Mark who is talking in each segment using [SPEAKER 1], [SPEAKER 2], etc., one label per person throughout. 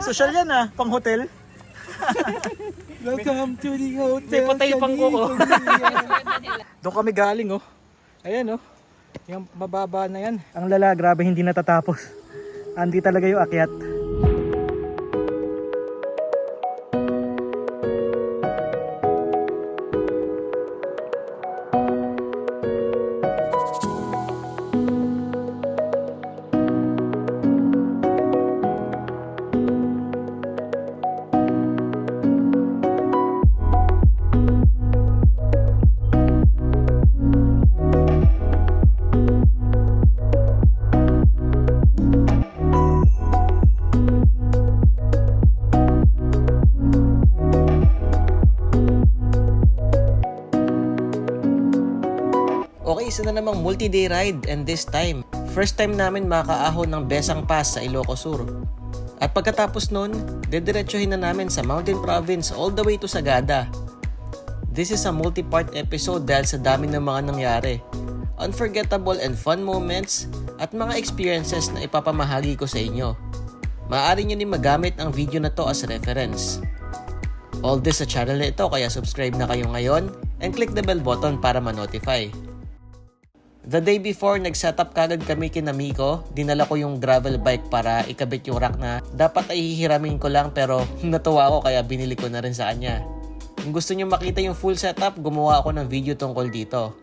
[SPEAKER 1] Social yan ah, pang hotel.
[SPEAKER 2] Welcome to the hotel.
[SPEAKER 1] May patay pang kuko. Doon kami galing oh. Ayan oh. Yung mababa na yan. Ang lala, grabe hindi natatapos. Andi talaga yung akyat.
[SPEAKER 3] Okay, isa na namang multi-day ride and this time, first time namin makaahon ng Besang Pass sa Ilocos Sur. At pagkatapos nun, dediretsuhin na namin sa Mountain Province all the way to Sagada. This is a multi-part episode dahil sa dami ng mga nangyari. Unforgettable and fun moments at mga experiences na ipapamahagi ko sa inyo. Maaari nyo din magamit ang video na to as reference. All this sa channel na ito kaya subscribe na kayo ngayon and click the bell button para ma-notify. The day before, nag-setup kagad kami kina Miko. Dinala ko yung gravel bike para ikabit yung rack na dapat ay hihiramin ko lang pero natuwa ako kaya binili ko na rin sa kanya. Kung gusto nyo makita yung full setup, gumawa ako ng video tungkol dito.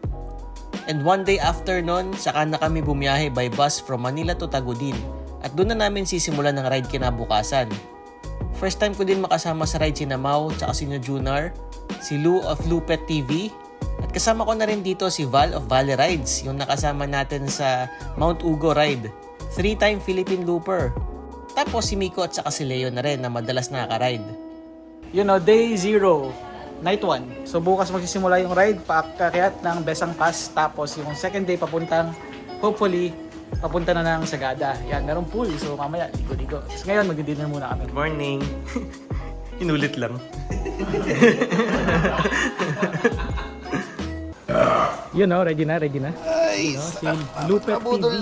[SPEAKER 3] And one day after nun, saka na kami bumiyahe by bus from Manila to Tagudin. At doon na namin sisimulan ng ride kinabukasan. First time ko din makasama sa ride si Mau, tsaka si Junar, si Lou of Lupet TV, at kasama ko na rin dito si Val of Valley Rides, yung nakasama natin sa Mount Ugo Ride. 3-time Philippine Looper. Tapos si Miko at saka si Leo na rin na madalas nakaka-ride.
[SPEAKER 1] You know, day 0, night 1. So bukas magsisimula yung ride, paakyat ng Besang Pass. Tapos yung second day papuntang, hopefully, papunta na ng Sagada. Yan, merong pool. So mamaya, ligo-ligo. So ngayon, mag-dinner muna kami.
[SPEAKER 3] Morning! Inulit lang.
[SPEAKER 1] Yun know, ready na, ready na.
[SPEAKER 3] Nice!
[SPEAKER 1] Si Lupet TV.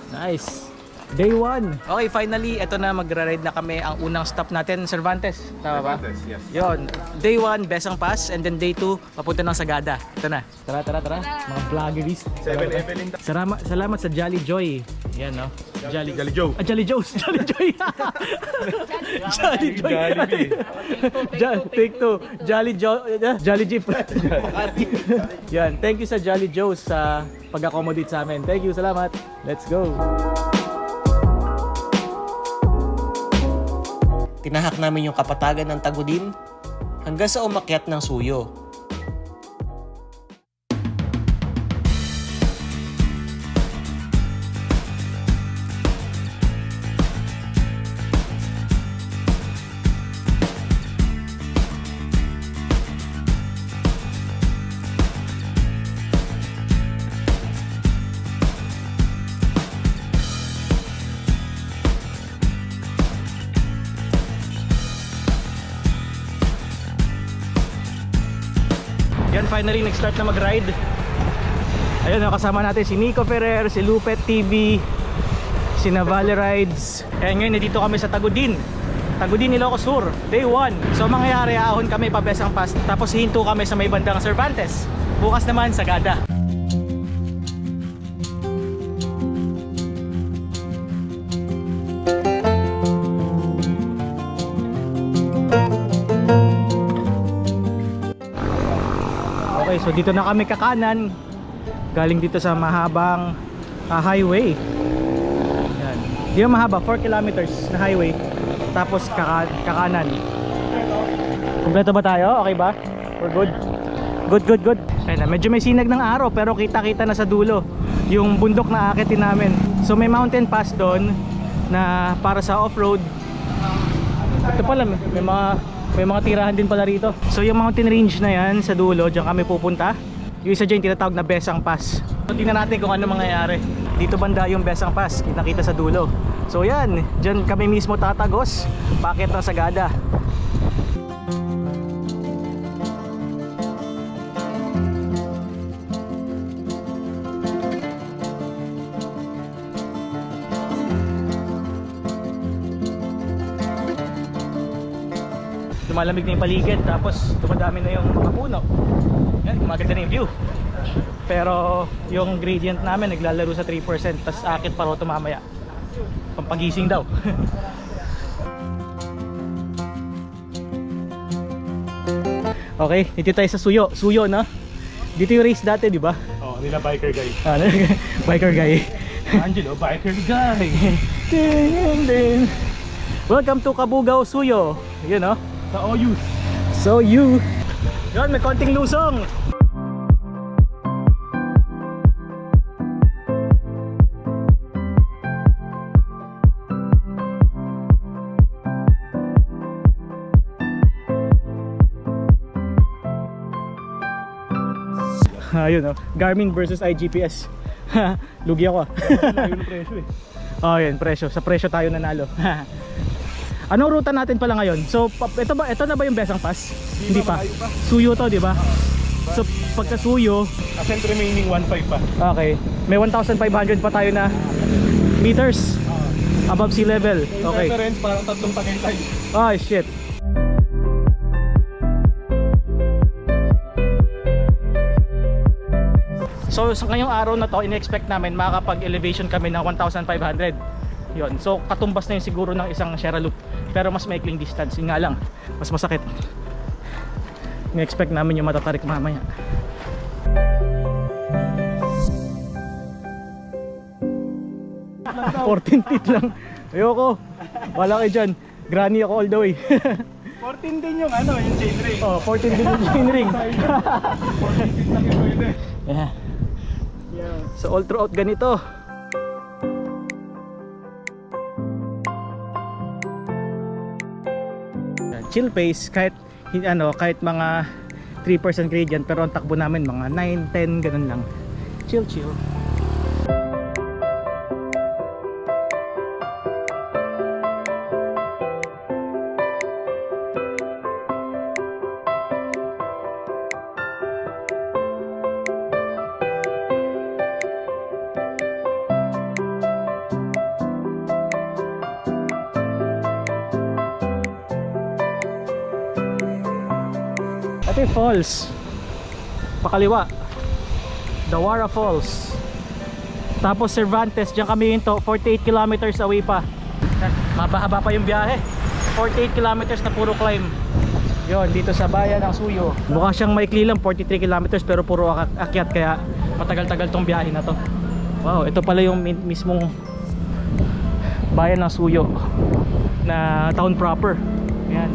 [SPEAKER 1] Nice. Day 1. Okay, finally, eto na, magra-ride na kami. Ang unang stop natin, Cervantes. Tama ba?
[SPEAKER 2] Cervantes, yes.
[SPEAKER 1] Yun. Day 1, Besang Pass. And then day 2, papunta ng Sagada. Ito na. Tara, tara, tara. Mga vloggeries.
[SPEAKER 2] 7 Evelyn.
[SPEAKER 1] Salamat sa Jolly Joy. Yan, no?
[SPEAKER 2] Jolly Joe.
[SPEAKER 1] Jolly Joe's. Jolly Joy. Jolly Joy. Take 2. Jolly Joe. Jolly Jeep. Yan. Thank you sa Jolly Joe's sa pag-accommodate sa amin. Thank you. Salamat. Let's go.
[SPEAKER 3] Tinahak namin yung kapatagan ng Tagudin hanggang sa umakyat ng Suyo.
[SPEAKER 1] Yan, finally nag-start na mag-ride. Ayun, kasama natin si Nico Ferrer, si Lupet TV, si Valley Rides. Kaya ngayon, nandito kami sa Tagudin. Tagudin, Ilocos Sur, day 1. So mangyayari, ahon kami pa Besang Pass, tapos hinto kami sa may bandang Cervantes. Bukas naman, Sagada. Okay, so dito na kami kakanan. Galing dito sa mahabang highway. Yan. Di na mahaba, 4 kilometers na highway. Tapos kakanan. Kompleto ba tayo? Okay ba? We're good? Good. Ayun na, medyo may sinag ng araw pero kita-kita na sa dulo yung bundok na aakitin namin. So may mountain pass doon na para sa off-road. Ito pala, may mga tirahan din pala rito. So yung mountain range na yan sa dulo, diyan kami pupunta. Yung isa dyan tinatawag na Besang Pass. So tingnan natin kung ano mangyayari. Dito banda yung Besang Pass, kita sa dulo. So yan, dyan kami mismo tatagos, paakyat ng Sagada. lumalamig na yung paligid, tapos dumadami na yung mga puno. Yan, maganda na yung view. Pero yung gradient namin naglalaro sa 3%, tas akit pa roto mamaya. Pampagising daw. Okay, dito tayo sa Suyo. Suyo, no? Dito yung race dati, di ba?
[SPEAKER 2] Oh, nila biker guy.
[SPEAKER 1] Ano? Biker guy.
[SPEAKER 2] Angelo, biker guy.
[SPEAKER 1] Ding, ding. Welcome to Kabugao, Suyo. Yun, no?
[SPEAKER 2] Sa OU.
[SPEAKER 1] So you. Yun, may konting lusong. Ayun, no? Garmin versus iGPS. Lugi ako.
[SPEAKER 2] Ayun ang presyo eh.
[SPEAKER 1] Oh, yun, presyo. Sa presyo tayo nanalo. Anong ruta natin pala ngayon? So, ito na ba yung Besang Pass? Hindi pa.
[SPEAKER 2] malayo pa.
[SPEAKER 1] Suyo to, di ba? So, pagka Suyo,
[SPEAKER 2] Ascent remaining 1.5 pa.
[SPEAKER 1] okay. May 1,500 pa tayo na meters above sea level.
[SPEAKER 2] Yung
[SPEAKER 1] Okay.
[SPEAKER 2] reference parang tatlong Tagaytay.
[SPEAKER 1] Ah, shit. So sa ngayong araw na to, in-expect namin makakapag-elevation kami ng 1,500. Yun. So katumbas na yun siguro ng isang Sierra Loop. Pero mas maikling distance. Yun nga lang, mas masakit. In-expect namin yung matatarik mamaya. Ah, 14 feet lang. Ayoko. Wala kayo dyan. Granny ako all the way.
[SPEAKER 2] 14 din yung ano, yung chain ring.
[SPEAKER 1] Oh, 14 din yung chain ring.
[SPEAKER 2] 14 feet lang yung pwede.
[SPEAKER 1] Yeah. So all throughout ganito. Chill pace kahit kahit mga 3% gradient, pero ang takbo namin mga 9, 10 ganun lang. Chill. Ito yung falls pakaliwa, Dawara Falls. Tapos Cervantes, dyan kami hinto, 48 kilometers away pa. Haba-haba pa yung biyahe, 48 kilometers na puro climb. Yon, dito sa bayan ng Suyo. Mukha siyang maikli lang, 43 kilometers, pero puro akyat, kaya matagal-tagal tong biyahe na to. Wow, ito pala yung mismong bayan ng Suyo na town proper. Yan.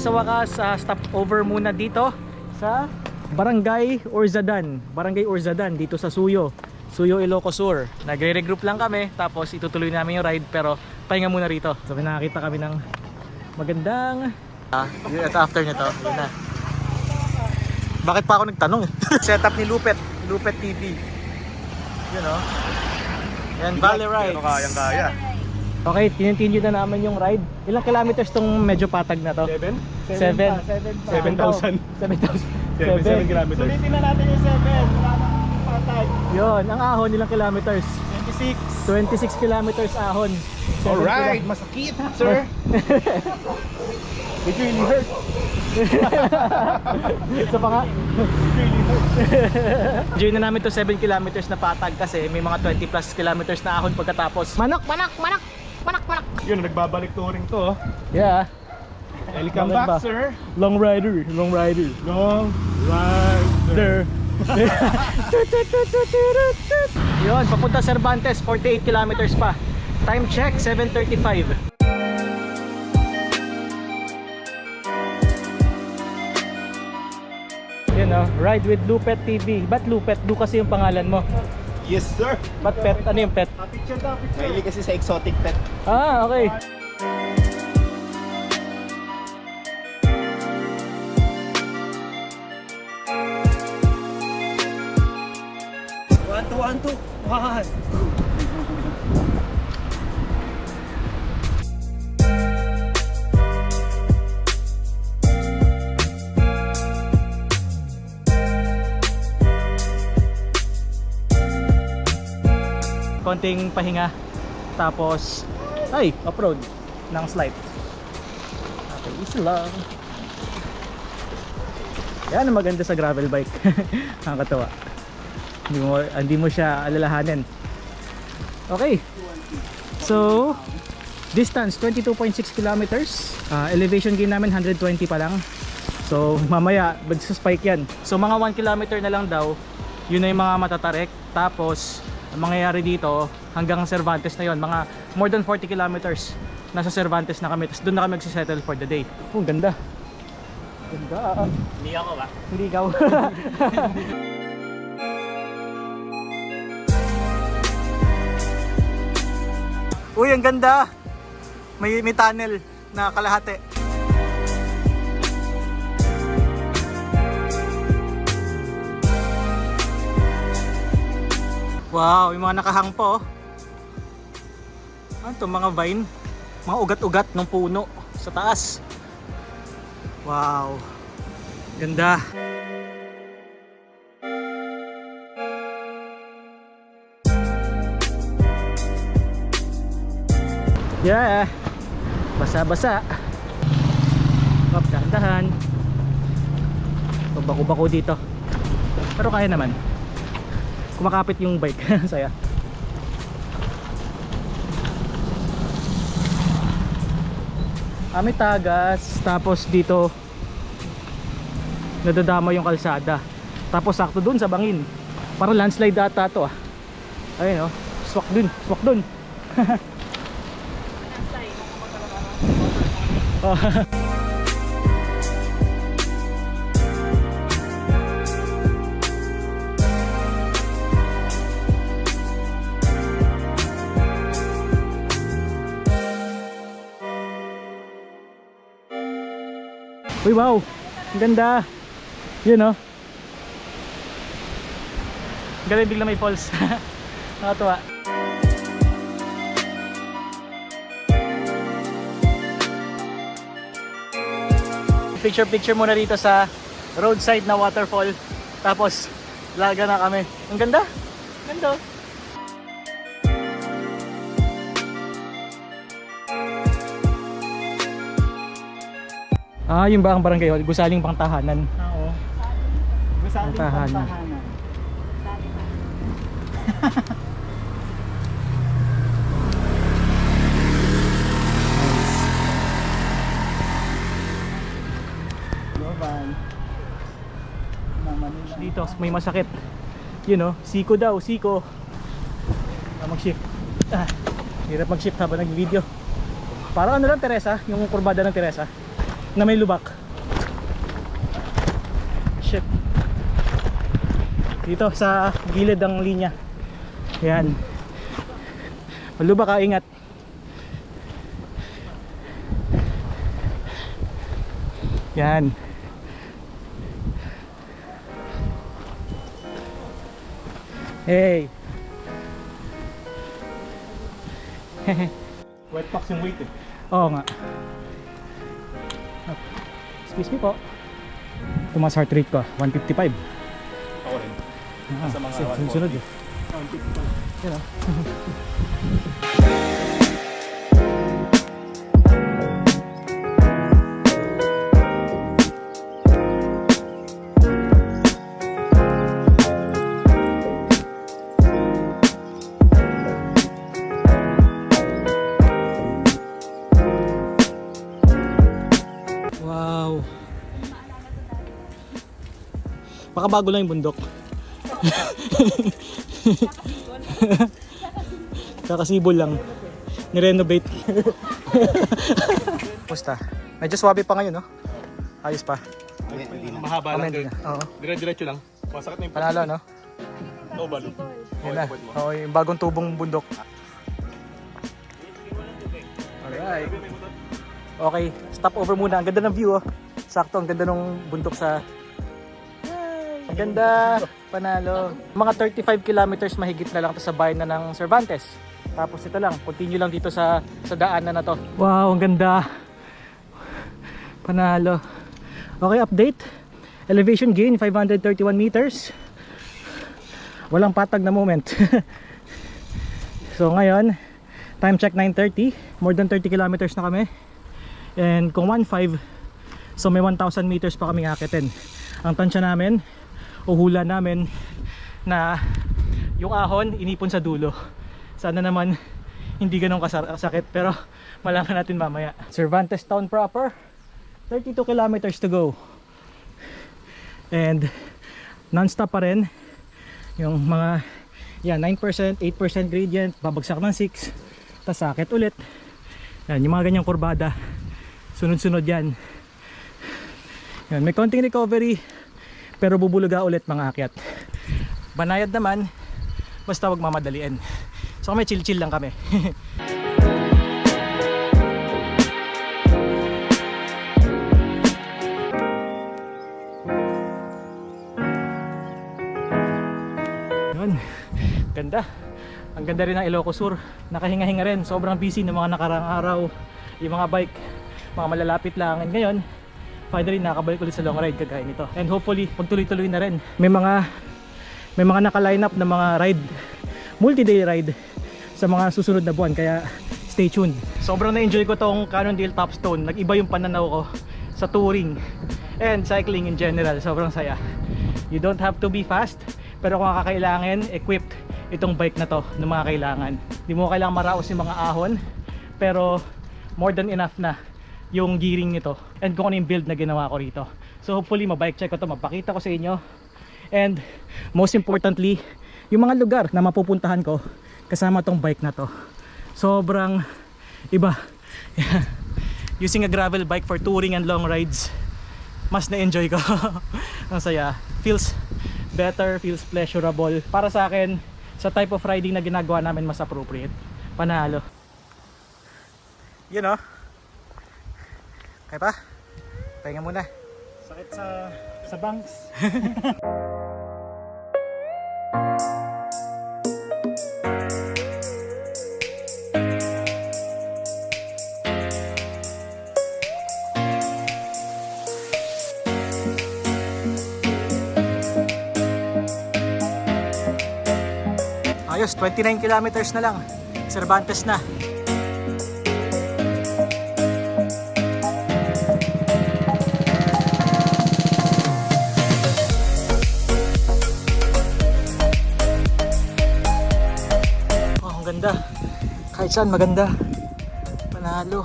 [SPEAKER 1] Sa wakas, stop over muna dito sa Barangay Orzadan. Barangay Orzadan dito sa Suyo, Ilocos Sur. Nagre-regroup lang kami, tapos itutuloy namin yung ride, pero pahinga muna rito. So nakakita kami ng magandang ito after nito, yun na. Bakit pa ako nagtanong eh? Setup ni Lupet TV. Yun o. Yan, Valley Rides.
[SPEAKER 2] Pero kayang-kaya.
[SPEAKER 1] Okay, tinitindi na namin yung ride. Ilang kilometers tong medyo patag na to?
[SPEAKER 2] 7?
[SPEAKER 1] 7,000.
[SPEAKER 2] 7 kilometers.
[SPEAKER 4] Sulitin na natin yung 7. Wala nang patag.
[SPEAKER 1] Yun, ang ahon nilang kilometers. 26 kilometers ahon. 7
[SPEAKER 2] Alright, masakit, sir.
[SPEAKER 1] It really hurt. Isa pa nga. Enjoy na namin to 7 kilometers na patag kasi may mga 20 plus kilometers na ahon pagkatapos. Manok.
[SPEAKER 2] Yun, nagbabalik touring to. Oh.
[SPEAKER 1] Yeah.
[SPEAKER 2] Welcome
[SPEAKER 1] Bakit ba?
[SPEAKER 2] back, sir.
[SPEAKER 1] Long rider.
[SPEAKER 2] Long rider.
[SPEAKER 1] Yun, papunta Cervantes, 48 kilometers pa. Time check, 7:35. Yun o, Ride with Lupet TV. Ba't Lupet? Lu kasi yung pangalan mo.
[SPEAKER 2] Yes, sir.
[SPEAKER 1] Ba't pet? Ano yung pet?
[SPEAKER 4] Picture daw, picture.
[SPEAKER 2] Mahilig kasi sa exotic pet.
[SPEAKER 1] Ah, okay.
[SPEAKER 2] One, two. One.
[SPEAKER 1] Konting pahinga. Tapos, ay, off-road ng slide. Okay, easy lang. Yan ang maganda sa gravel bike. Nakakatawa. Hindi mo siya alalahanin. Okay. So, distance 22.6 kilometers. Elevation gain namin 120 pa lang. So, mamaya magsa-spike yan. So, mga 1 kilometer na lang daw. Yun na yung mga matatarek. Tapos, ang mangyayari dito hanggang Cervantes na yon, mga more than 40 kilometers. Nasa Cervantes na kami. Tapos doon na kami magsisettle for the day. Oh, ganda. Ganda.
[SPEAKER 2] Hindi ako ba?
[SPEAKER 1] Hindi ikaw. Uy, ang ganda. May tunnel na kalahati. Wow, yung mga nakahang po. Ano to, mga vine? Mga ugat-ugat ng puno sa taas. Wow. Ganda. Yeah. Basa-basa. Hop, dahan-dahan. Bako-bako dito. Pero kaya naman. Kumakapit yung bike. Saya. May tagas. Tapos dito nadadama yung kalsada. Tapos sakto dun sa bangin. Para landslide ata to ah. Ayun oh. Swak dun. Swak dun. Oh. Uy, wow, ang ganda. Yun oh. Galing, bigla may falls. Nakatuwa. Picture muna dito sa roadside na waterfall. Tapos laga na kami. Ang ganda. Ganda. Yung ba ang barangay hall? Gusaling Pangtahanan.
[SPEAKER 4] Oo. Gusaling
[SPEAKER 1] Pangtahanan. Dito may masakit. You know, siko daw, siko. Mag-shift. Hirap mag-shift habang nag-video. Parang ano lang, Teresa, yung kurbada ng Teresa na may lubak. Shit. Dito sa gilid ng linya. Yan. Malubak ka, ingat. Yan. Hey.
[SPEAKER 2] Wet packs yung weight eh.
[SPEAKER 1] Oo nga. Excuse me po. Tumas heart rate ko, 155.
[SPEAKER 2] Ako rin. Sa mga
[SPEAKER 1] Sunod eh.
[SPEAKER 2] 155.
[SPEAKER 1] Yan o. Wow. Makabago lang yung bundok. Kakasibol lang. Nirenovate. Pusta. Medyo swabe pa ngayon, no? Ayos pa.
[SPEAKER 2] Mahaba lang.
[SPEAKER 1] Hindi na. Oo.
[SPEAKER 2] Dire-diretso lang. Masakit na yung
[SPEAKER 1] Panalo, no?
[SPEAKER 2] Oo, balo.
[SPEAKER 1] Yan na. Oo, yung bagong tubong bundok. Alright. Okay, stop over muna. Ang ganda ng view, oh. Sakto, ang ganda ng bundok sa... Ang ganda, panalo. Mga 35 kilometers mahigit na lang to sa bayan na ng Cervantes. Tapos ito lang, continue lang dito sa daanan na to. Wow, ang ganda. Panalo. Okay, update. Elevation gain 531 meters. Walang patag na moment. So ngayon, time check 9:30. More than 30 kilometers na kami. And kung 1.5, so may 1,000 meters pa kami akitin. Ang tansya namin, o hula namin, na yung ahon inipon sa dulo. Sana naman hindi ganun kasakit, pero malaman natin mamaya. Cervantes town proper, 32 kilometers to go. And non-stop pa rin. Yung mga 9%, 8% gradient, babagsak ng 6, tas sakit ulit. Yan, yung mga ganyang kurbada, sunod-sunod yan. Yan, may konting recovery, pero bubuluga ulit mga akyat. Banayad naman, basta wag mamadaliin. So kami chill-chill lang kami. Yun, ganda. Ang ganda rin ng Ilocos Sur. Nakahinga-hinga rin, sobrang busy ng mga nakarang araw. Yung mga bike, mga malalapit lang. And ngayon, finally nakabalik ulit sa long ride kagaya nito. And hopefully pagtuloy-tuloy na rin. May mga naka-line up na mga ride, multi-day ride sa mga susunod na buwan, kaya stay tuned. Sobrang na-enjoy ko tong Cannondale Topstone. Nag-iba yung pananaw ko sa touring and cycling in general. Sobrang saya. You don't have to be fast, pero kung kakailangan, equipped itong bike na to ng mga kailangan. Hindi mo kailangan maraos yung mga ahon, pero more than enough na yung gearing nito and kung ano yung build na ginawa ko rito. So hopefully mabike check ko to, mapakita ko sa inyo, and most importantly yung mga lugar na mapupuntahan ko kasama tong bike na to. Sobrang iba. Using a gravel bike for touring and long rides, mas na-enjoy ko. Ang saya, feels better, feels pleasurable. Para sa akin, sa type of riding na ginagawa namin, mas appropriate. Panalo. You know, kaya pa? Pahinga muna. Sakit sa bangs. Ayos, 29 kilometers na lang. Cervantes na. Ganda. Kahit saan maganda. Panalo.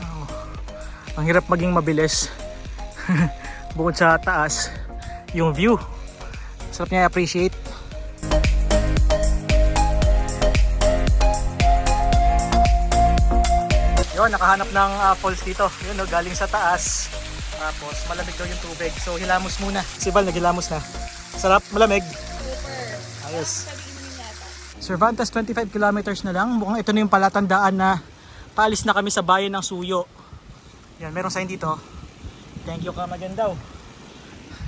[SPEAKER 1] Oh. Ang hirap maging mabilis. Bukod sa taas, yung view. Sarap niya i-appreciate. Yun, nakahanap ng falls dito. Yun, no, galing sa taas. Tapos malamig daw yung tubig. So hilamos muna. Si Val naghilamos na. Sarap, malamig.
[SPEAKER 4] Super.
[SPEAKER 1] Ayos. Cervantes 25 kilometers na lang. Mukhang ito na yung palatandaan na paalis na kami sa bayan ng Suyo. Yan, merong sign dito. Thank you Kamagandaw.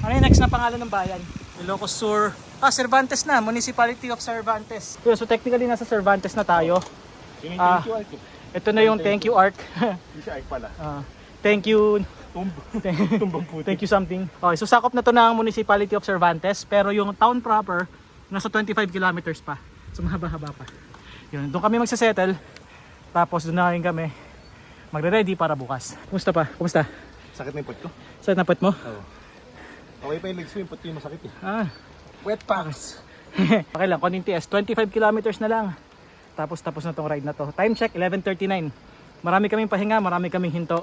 [SPEAKER 1] Ano yung next na pangalan ng bayan? Ilocos Sur. Cervantes na. Municipality of Cervantes. So technically nasa Cervantes na tayo.
[SPEAKER 2] Yun yung thank you arc.
[SPEAKER 1] Ito na yung thank you arc.
[SPEAKER 2] Hindi siya arc pala.
[SPEAKER 1] Thank you.
[SPEAKER 2] Tumbang puti.
[SPEAKER 1] Thank you something. Okay, so sakop na to ng Municipality of Cervantes. Pero yung town proper, nasa 25 kilometers pa. So mahaba-haba pa. Yun, doon kami magsasettle. Tapos doon na rin kami magre-ready para bukas. Kumusta pa? Kumusta?
[SPEAKER 2] Sakit na yung pot ko?
[SPEAKER 1] Saan napot mo?
[SPEAKER 2] Oo. Okay pa yung legs ko, yung pot ko yung masakit eh.
[SPEAKER 1] Wet pants. Okay lang, konting TS. 25 kilometers na lang. Tapos na tong ride na to. Time check, 11:39. Marami kaming pahinga, marami kaming hinto.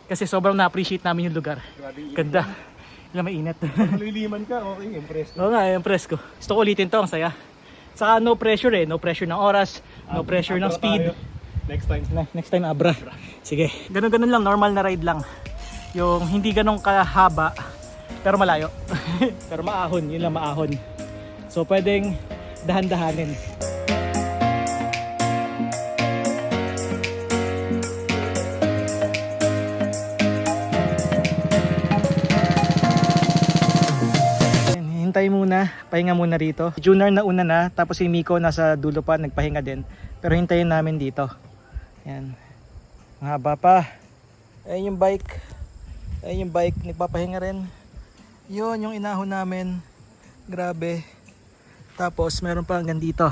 [SPEAKER 1] Kasi sobrang na-appreciate namin yung lugar. Ganda. Ilang mainit.
[SPEAKER 2] Liliman ka, okay, impressed.
[SPEAKER 1] Oo nga, impress ko. Gusto ko ulitin to, ang saya. Saka no pressure no pressure ng oras, no pressure ng speed.
[SPEAKER 2] Next time.
[SPEAKER 1] Next time abra. Sige, ganun lang, normal na ride lang. Yung hindi ganun kahaba, pero malayo. Pero maahon, yun lang maahon. So pwedeng dahan-dahanin. hintay muna, pahinga muna rito. Si Junior na una na, tapos si Miko nasa dulo pa, nagpahinga din. Pero hintayin namin dito. Ayan. Ang haba pa. Ayan yung bike. Ayan yung bike, nagpapahinga rin. Yun, yung inahon namin. Grabe. Tapos meron pa hanggang dito.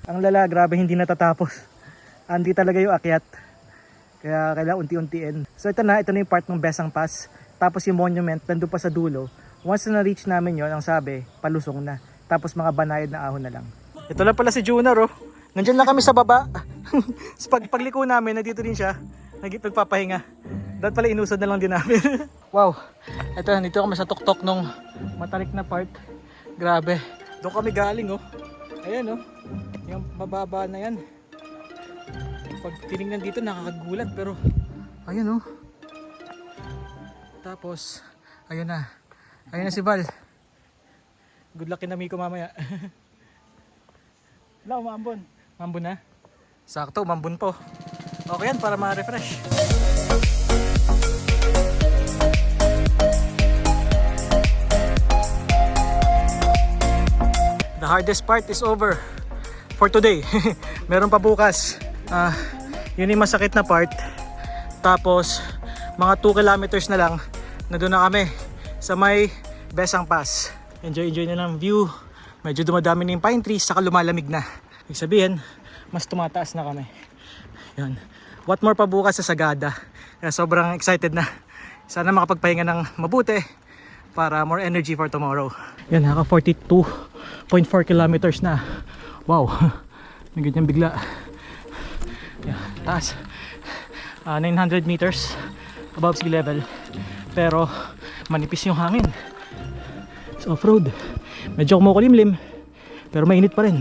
[SPEAKER 1] Ang lala, grabe, hindi natatapos. Hindi talaga yung akyat. Kaya kailangan unti-untiin. So ito na yung part ng Besang Pass. Tapos yung monument, nandun pa sa dulo. Once na na-reach namin yon, ang sabi, palusong na. Tapos mga banayad na ahon na lang. Ito lang pala si Junior, oh. Nandiyan lang kami sa baba. So pagliko namin, nandito din siya. Nagpapahinga. Dapat pala inusad na lang din namin. Wow. Ito, nandito kami sa tuktok nung matarik na part. Grabe. Doon kami galing, oh. Ayan, oh. Yung mababa na yan. Pag tinignan dito, nakakagulat. Pero, ayun, oh. Tapos, ayun na. Ayun na si Val. Good luck kina Miko mamaya. Wala, umambon. Umambon na? Sakto, umambon po. Okay yan, para ma-refresh. The hardest part is over for today. Meron pa bukas. Yun yung masakit na part. Tapos, mga 2 kilometers na lang, nandun na kami sa may Besang Pass. Enjoy na lang view. Medyo dumadami na yung pine trees, saka lumalamig na. Ibig sabihin, mas tumataas na kami. Yun. What more pa bukas sa Sagada. Kaya sobrang excited na. Sana makapagpahinga ng mabuti para more energy for tomorrow. Yan, naka 42.4 kilometers na. Wow. May ganyan bigla. Yan, taas. 900 meters above sea level. Pero manipis yung hangin. It's off-road. Medyo kumukulimlim. Pero mainit pa rin.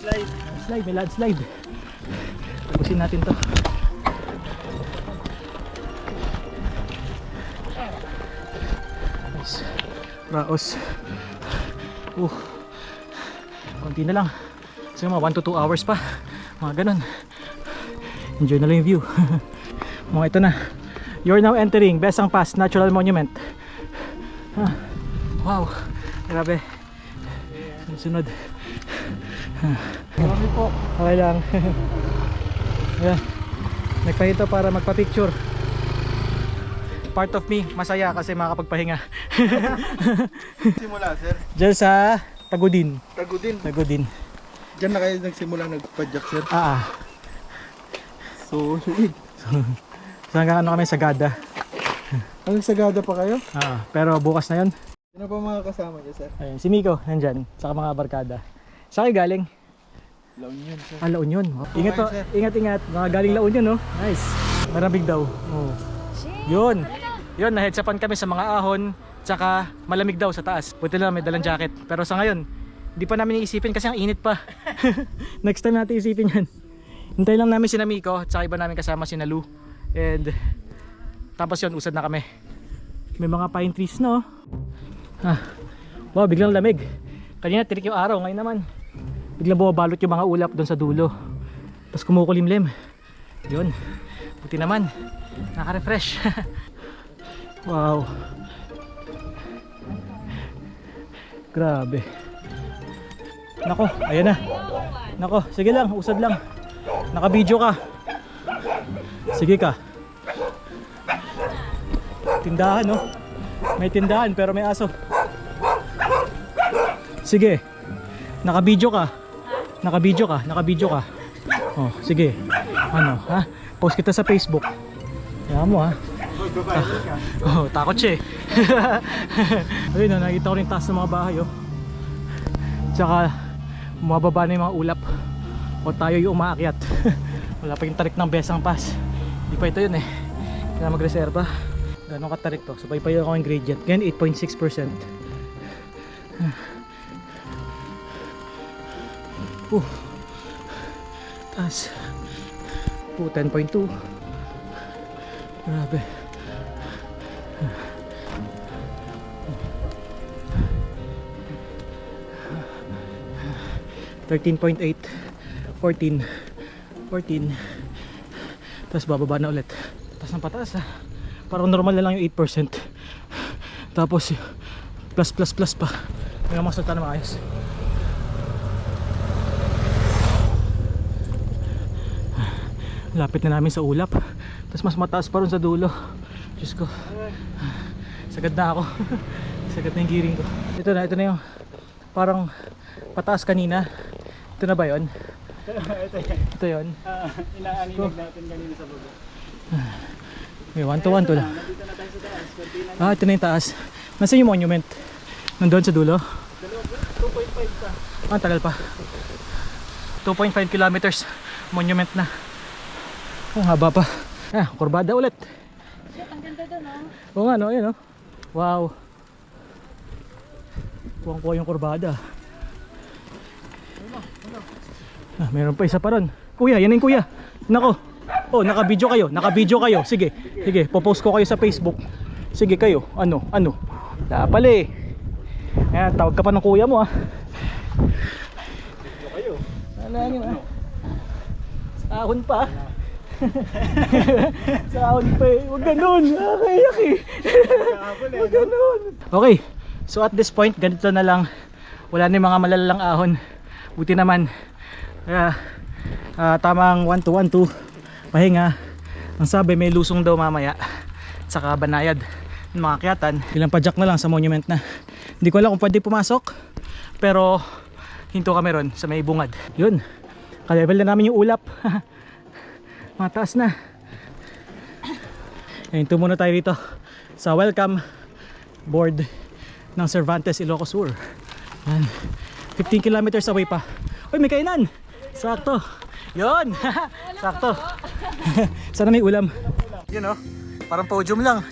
[SPEAKER 1] Landslide, may landslide. Tapusin natin to. Nice. Raos. Konti na lang. So mga 1 to 2 hours pa. Mga ganun. Enjoy na lang yung view. Mga ito na. You're now entering Besang Pass Natural Monument. Wow. Grabe. Sunod. Grabe po. Okay lang. Ayan. Nagpahito para magpa-picture. Part of me, masaya kasi makakapagpahinga.
[SPEAKER 2] Simula, sir.
[SPEAKER 1] Diyan sa Tagudin.
[SPEAKER 2] Tagudin. Diyan na kayo nagsimula nagpa-jack, sir. So,
[SPEAKER 1] So hanggang ano kami Sagada.
[SPEAKER 2] ang Sagada pa kayo?
[SPEAKER 1] Pero bukas na yun.
[SPEAKER 2] Sino pa mga kasama niyo, sir?
[SPEAKER 1] Ayun, si Miko nandyan, saka mga barkada. Saan kayo galing?
[SPEAKER 2] La Union, sir.
[SPEAKER 1] La Union. Ingat
[SPEAKER 2] Okay,
[SPEAKER 1] po,
[SPEAKER 2] sir.
[SPEAKER 1] ingat. Mga galing La Union, no? Nice. Maramig daw. Oh. Yun. Yun, na-headsapan kami sa mga ahon, tsaka malamig daw sa taas. Buti lang may dalang jacket. Pero sa ngayon, hindi pa namin iisipin kasi ang init pa. Next time natin isipin yan. Hintay lang namin si Miko, tsaka iba namin kasama si Lu. And tapos yun, usad na kami. May mga pine trees, no? Wow, biglang lamig. Kanina tirik yung araw, ngayon naman biglang bumabalot yung mga ulap doon sa dulo. Tapos kumukulimlim. Yun, buti naman naka-refresh. Wow, grabe. Nako, ayan na. Nako, sige lang, usad lang. Naka-video ka. Sige ka. Tindahan, no? May tindahan pero may aso. Sige. Naka-video ka. Naka-video ka. Oh, sige. Ano, ha? Post kita sa Facebook. Kaya mo, ha? Oh, takot siya, eh. Ayun, no, nakita ko rin taas ng mga bahay, oh. Tsaka bumababa na yung mga ulap. O tayo yung umaakyat. Wala pa yung tarik ng Besang Pass. Hindi pa ito yun, eh. Kaya magreserba. Gano'ng katarik to? Sabay pa yun ako yung gradient. Ngayon 8.6%. Taas. 10.2. Grabe. $13.8, 14, tapos bababa na ulit. Pataas ng pataas, ha. Parang normal na lang yung 8%. Tapos plus pa. May masalta na maayos. Lapit na namin sa ulap. Tapos mas mataas pa rin sa dulo. Diyos ko. Sagad na ako. Sagad na yung giring ko. Ito na yung parang pataas kanina. Ito na ba yun? Ito yun.
[SPEAKER 4] Inaaninag natin kanina sa baba.
[SPEAKER 1] May 1 to 1 to lang. Ito na yung taas. Nasaan yung monument? Nandun sa dulo?
[SPEAKER 4] 2.5 pa.
[SPEAKER 1] Tagal pa. 2.5 kilometers. Monument na. Ang haba pa. Kurbada ulit.
[SPEAKER 4] Ang ganda doon, oh.
[SPEAKER 1] Oo nga, no? Ayan, no? Wow. Kuwang-kuwa yung kurbada. Meron pa isa pa ron. Kuya, yan na yung kuya. Nako. Oh, naka-video kayo. Naka-video kayo. Sige. Sige, popost ko kayo sa Facebook. Sige kayo. Ano? Pala eh. Ayan, tawag ka pa ng kuya mo, ah.
[SPEAKER 2] Video kayo.
[SPEAKER 1] Ano yun, ah? Sa ahon pa. Sa ahon pa eh. Huwag ganun. Nakayak eh. Huwag ganun. Okay. So at this point, ganito na lang. Wala na yung mga malalalang ahon. Buti naman. Kaya tamang 1 to 1 to pahinga. Ang sabi may lusong daw mamaya. Saka banayad ng mga akyatan. Ilang padyak na lang sa monument na. Hindi ko alam kung pwede pumasok. Pero hinto kami ron sa may bungad. Yun. Ka-level na namin yung ulap. Mataas na. Hinto muna tayo dito sa welcome board ng Cervantes, Ilocos Sur. 15 kilometers away pa. Uy, may kainan. Sakto. Yun. Sakto. Sana may ulam. Yun, oh. Parang podium lang.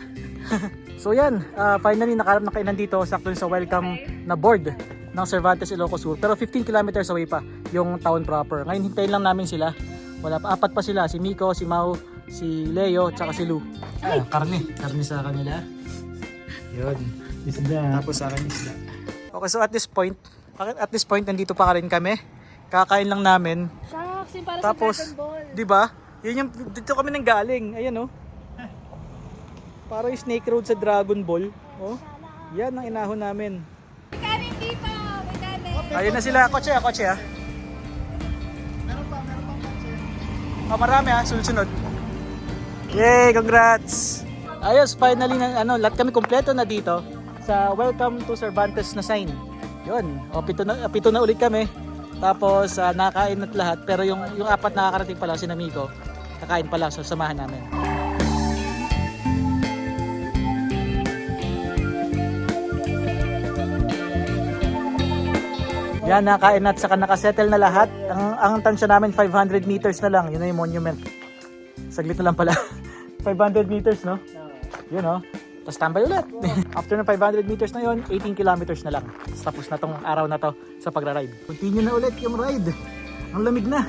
[SPEAKER 1] So yan, finally nakaharap na kainan dito. Sakto sa welcome na board ng Cervantes, Ilocos Sur. Pero 15 kilometers away pa yung town proper. Ngayon hintayin lang namin sila. Wala pa, 4 pa sila. Si Miko, si Mau, si Leo, tsaka si Lou. Karne sa kanila. Yun. Isda. Tapos sa akin isda. Okay, so at this point nandito pa rin kami. Kakain lang namin.
[SPEAKER 4] Shucks, yung para
[SPEAKER 1] Tapos,
[SPEAKER 4] sa Dragon Ball.
[SPEAKER 1] 'di ba? Yun yung dito kami nang galing. Ayan, oh. Parang yung Snake Road sa Dragon Ball, oh. Yan ang inahon namin.
[SPEAKER 4] May kanin dito! May kanin!
[SPEAKER 1] Ayun na sila, kotse ah.
[SPEAKER 2] Meron pa kotse.
[SPEAKER 1] Marami sunod-sunod. Yay, congrats. Ayos, finally lahat kami kompleto na dito sa Welcome to Cervantes na sign. Yun, pito na ulit kami. Tapos nakain at lahat, pero yung 4 nakakarating pa lang si Namiko. Kakain pa lang, so samahan namin. Yan, nakain at saka nakasettle na lahat. Ang tansya namin 500 meters na lang. Yun na yung monument. Saglit na lang pala. 500 meters, no? Yun, no? Tapos tambay ulit. After ng 500 meters na yun, 18 kilometers na lang. Tapos na tong araw na to sa pagra-ride. Continue na ulit yung ride. Ang lamig na.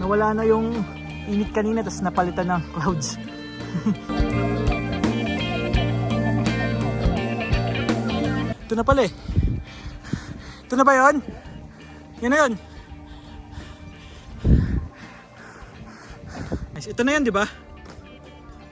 [SPEAKER 1] Nawala na yung init kanina, tapos napalitan ng clouds. Ito na pala eh. Ito na ba yun? Yan na yun. Nice. Ito na yun, di ba?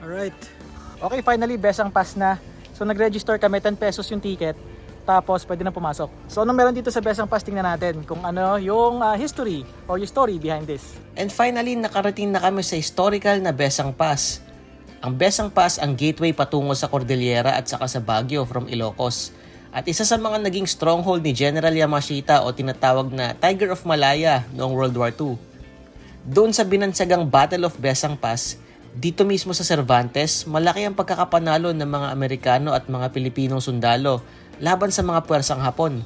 [SPEAKER 1] Alright. Okay, finally, Besang Pass na. So, nag-register kami, 10 pesos yung ticket. Tapos, pwede na pumasok. So, anong meron dito sa Besang Pass? Tingnan natin kung ano yung history or yung story behind this.
[SPEAKER 3] And finally, nakarating na kami sa historical na Besang Pass. Ang Besang Pass ang gateway patungo sa Cordillera at saka sa Baguio from Ilocos. At isa sa mga naging stronghold ni General Yamashita o tinatawag na Tiger of Malaya noong World War II. Doon sa binansagang Battle of Besang Pass, dito mismo sa Cervantes, malaki ang pagkakapanalo ng mga Amerikano at mga Pilipinong sundalo laban sa mga puwersang Hapon.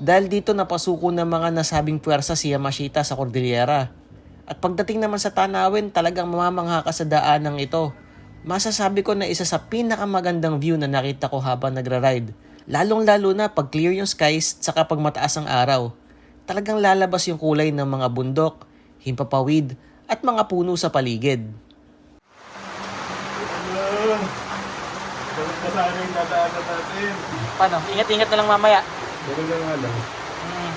[SPEAKER 3] Dahil dito napasuko ng mga nasabing puwersa si Yamashita sa Cordillera. At pagdating naman sa tanawin, talagang mamamangha ka sa daanang ito. Masasabi ko na isa sa pinakamagandang view na nakita ko habang nagra-ride. Lalong-lalo na pag clear yung skies at saka pag mataas ang araw. Talagang lalabas yung kulay ng mga bundok, himpapawid at mga puno sa paligid.
[SPEAKER 2] Dapat pa sana yung dadaanan natin.
[SPEAKER 1] Paano? Ingat-ingat na lang mamaya.
[SPEAKER 2] Ganun na nga lang.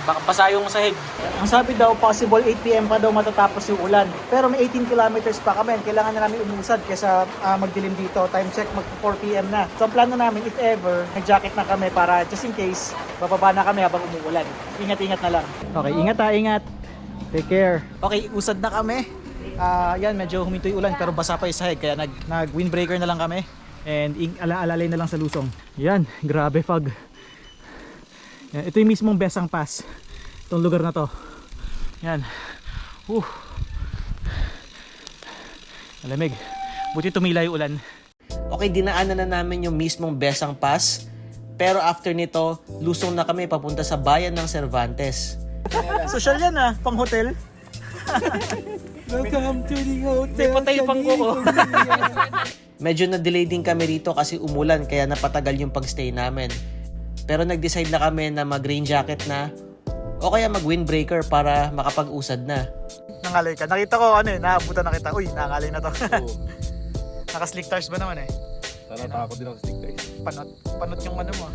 [SPEAKER 1] baka basa yung sahig. Ang sabi daw, possible 8 PM pa daw matatapos yung ulan. Pero may 18 kilometers pa kami. Kailangan na namin umusad kaysa magdilim dito. Time check, mag 4 PM na. So ang plano namin, if ever, nag-jacket na kami para just in case, bababa na kami habang umuulan. Ingat-ingat na lang. Okay, ingat. Take care. Okay, usad na kami. Yan, medyo huminto yung ulan pero basa pa yung sahig. Kaya nag-windbreaker na lang kami. And alalay na lang sa lusong. Yan, grabe fog. Yan, ito yung mismong Besang Pass. Itong lugar na to. Yan. Malamig. Buti tumila yung ulan.
[SPEAKER 3] Okay, dinaanan na namin yung mismong Besang Pass. Pero after nito, lusong na kami papunta sa bayan ng Cervantes.
[SPEAKER 1] Social yan pang hotel. Welcome to the hotel. May patay pang kuko.
[SPEAKER 3] Medyo na-delay din kami rito kasi umulan kaya napatagal yung pagstay namin. Pero nag-decide na kami na mag-rain jacket na o kaya mag-windbreaker para makapag-usad na.
[SPEAKER 1] Nangalay ka. Nakita ko naabutan na kita. Uy, nangalay na to. Naka-slick tires ba naman
[SPEAKER 2] Natatakot din ako sa stick tayo.
[SPEAKER 1] Panot yung mo.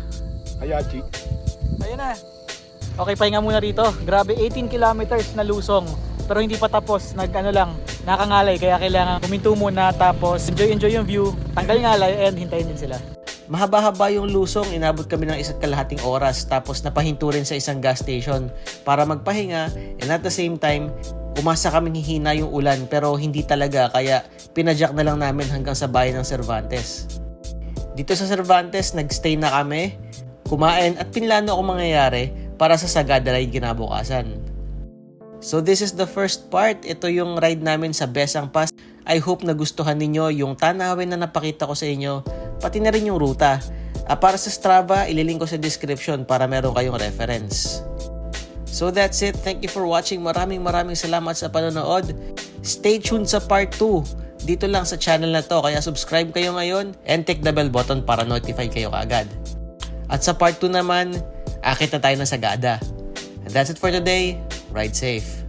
[SPEAKER 2] Hayachi.
[SPEAKER 1] Ayun na. Okay, pahinga muna rito. Grabe, 18 kilometers na lusong. Pero hindi pa tapos. Nakangalay. Kaya kailangan huminto muna. Tapos enjoy yung view. Tanggal ngalay and hintayin din sila.
[SPEAKER 3] Mahaba-haba yung lusong, inabot kami ng 1.5 oras tapos napahinto rin sa isang gas station para magpahinga and at the same time, umasa kami hihina yung ulan pero hindi talaga kaya pinadyak na lang namin hanggang sa bayan ng Cervantes. Dito sa Cervantes, nagstay na kami, kumain at pinlano akong mangyayari para sa Sagada Ride kinabukasan. So this is the first part. Ito yung ride namin sa Besang Pass. I hope nagustuhan ninyo yung tanawin na napakita ko sa inyo, pati na rin yung ruta. Para sa Strava, ililink ko sa description para meron kayong reference. So that's it. Thank you for watching. Maraming salamat sa panonood. Stay tuned sa part 2. Dito lang sa channel na to. Kaya subscribe kayo ngayon and click the bell button para notify kayo kaagad. At sa part 2 naman, akit na tayo ng Sagada. And that's it for today. Ride safe.